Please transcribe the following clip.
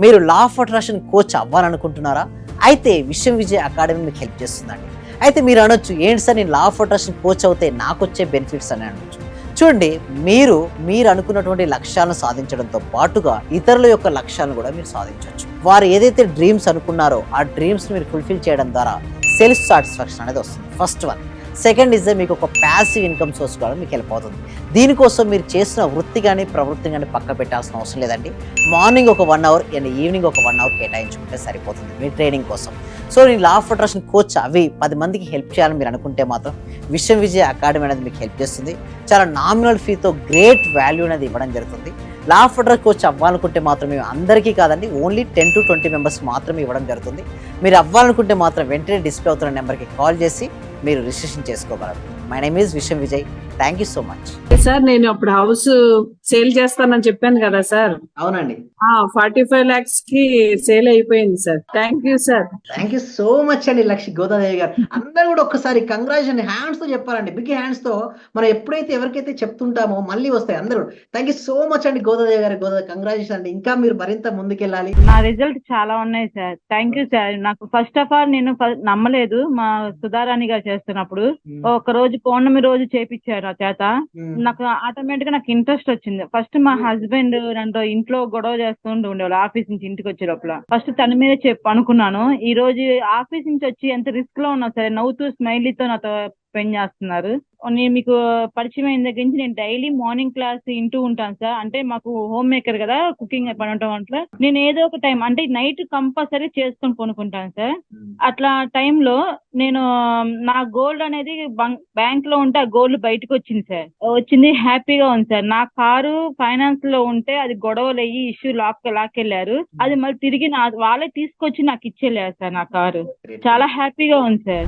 మీరు law of attraction coach అవ్వాలనుకుంటున్నారా? అయితే విశ్వం Vijay academy మీకు హెల్ప్ చేస్తుందండి. అయితే మీరు అనొచ్చు, ఏంటి సార్ నేను లా ఆఫ్ అట్రాక్షన్ కోచ్ అవుతే నాకొచ్చే బెనిఫిట్స్ అని అనొచ్చు. చూడండి, మీరు అనుకున్నటువంటి లక్ష్యాలను సాధించడంతో పాటుగా ఇతరుల యొక్క లక్ష్యాలను కూడా మీరు సాధించవచ్చు. వారు ఏదైతే డ్రీమ్స్ అనుకున్నారో ఆ డ్రీమ్స్ మీరు ఫుల్ఫిల్ చేయడం ద్వారా సెల్ఫ్ సాటిస్ఫాక్షన్ అనేది వస్తుంది. First one. సెకండ్ ఇస్ మీకు ఒక ప్యాసివ్ ఇన్కమ్ సోర్స్ కూడా మీకు హెల్ప్ అవుతుంది. దీనికోసం మీరు చేసిన వృత్తి కానీ ప్రవృత్తి కానీ పక్క పెట్టాల్సిన అవసరం లేదండి. మార్నింగ్ ఒక 1 అవర్ అండ్ ఈవినింగ్ ఒక 1 అవర్ కేటాయించుకుంటే సరిపోతుంది మీ ట్రైనింగ్ కోసం. సో నేను లా ఆఫ్ అట్రాక్షన్ కోచ్ అవి 10 మందికి హెల్ప్ చేయాలని మీరు అనుకుంటే మాత్రం విశ్వం విజయ్ అకాడమీ అనేది మీకు హెల్ప్ చేస్తుంది. చాలా నామినల్ ఫీతో గ్రేట్ వాల్యూ అనేది ఇవ్వడం జరుగుతుంది. లా ఆఫ్ అట్రాక్షన్ కోచ్ అవ్వాలనుకుంటే మాత్రం మేము అందరికీ కాదండి, ఓన్లీ 10 to 20 మెంబర్స్ మాత్రమే ఇవ్వడం జరుగుతుంది. మీరు అవ్వాలనుకుంటే మాత్రం వెంటనే డిస్ప్లే అవుతున్న నెంబర్కి కాల్ చేసి మీరు రిజిస్ట్రేషన్ చేసుకోగలరు. My name is Vishwam Vijay. Thank you so much. Sir నేను అప్పుడు హౌస్ సేల్ చేస్తానని చెప్పాను కదా సార్. అవునండి. 45 lakhs కి సేల్ అయిపోయింది sir. Thank you sir. Thank you so much అండి లక్ష్మి గోదాదేవి గారు. అందరూ కూడా ఒక్కసారి కంగ్రాచులేషన్ హ్యాండ్స్ తో చెప్పాలండి, బిగ్ హ్యాండ్స్ తో. మనం ఎప్పుడైతే ఎవరికైతే చెప్తుంటామో మళ్ళీ వస్తాయి అందరూ. థ్యాంక్ యూ సో మచ్ అండి గోదాదేవి గారు. కంగ్రాచులేషన్ అండి. ఇంకా మీరు మరింత ముందుకెళ్ళాలి. నా రిజల్ట్ చాలా ఉన్నాయి సార్. Thank you sir. నాకు ఫస్ట్ ఆఫ్ ఆల్ నేను నమ్మలేదు. మా సుధారాణి గారు చేస్తున్నప్పుడు ఒక రోజు పౌర్ణమి రోజు చేపించారు నా చేత. నాకు ఆటోమేటిక్ గా నాకు ఇంట్రెస్ట్ వచ్చింది. ఫస్ట్ మా హస్బెండ్ నన్ను ఇంట్లో గొడవ చేస్తుంటూ ఉండేవాళ్ళు. ఆఫీస్ నుంచి ఇంటికి వచ్చే లోపల ఫస్ట్ తన మీద అనుకున్నాను. ఈ రోజు ఆఫీస్ నుంచి వచ్చి ఎంత రిస్క్ లో ఉన్నా సరే నవ్వుతూ స్మైలీతో నాతో స్పెండ్ చేస్తున్నారు. నేను మీకు పరిచయం అయిన దగ్గర నుంచి నేను డైలీ మార్నింగ్ క్లాస్ వింటూ ఉంటాను సార్. అంటే మాకు హోమ్ మేకర్ కదా, కుకింగ్ పని ఉండటం వల్ల నేను ఏదో ఒక టైం అంటే నైట్ కంపల్సరీ చేసుకొని కొనుక్కుంటాను సార్. అట్లా టైంలో నేను నా గోల్డ్ అనేది బ్యాంక్ లో ఉంటే ఆ గోల్డ్ బయటకు వచ్చింది సార్. వచ్చింది, హ్యాపీగా ఉంది సార్. నా కారు ఫైనాన్స్ లో ఉంటే అది గొడవలు అయ్యి ఇష్యూ లాక్కెళ్లారు. అది మళ్ళీ తిరిగి వాళ్ళే తీసుకొచ్చి నాకు ఇచ్చేళ్ళారు సార్. నా కారు చాలా హ్యాపీగా ఉంది సార్.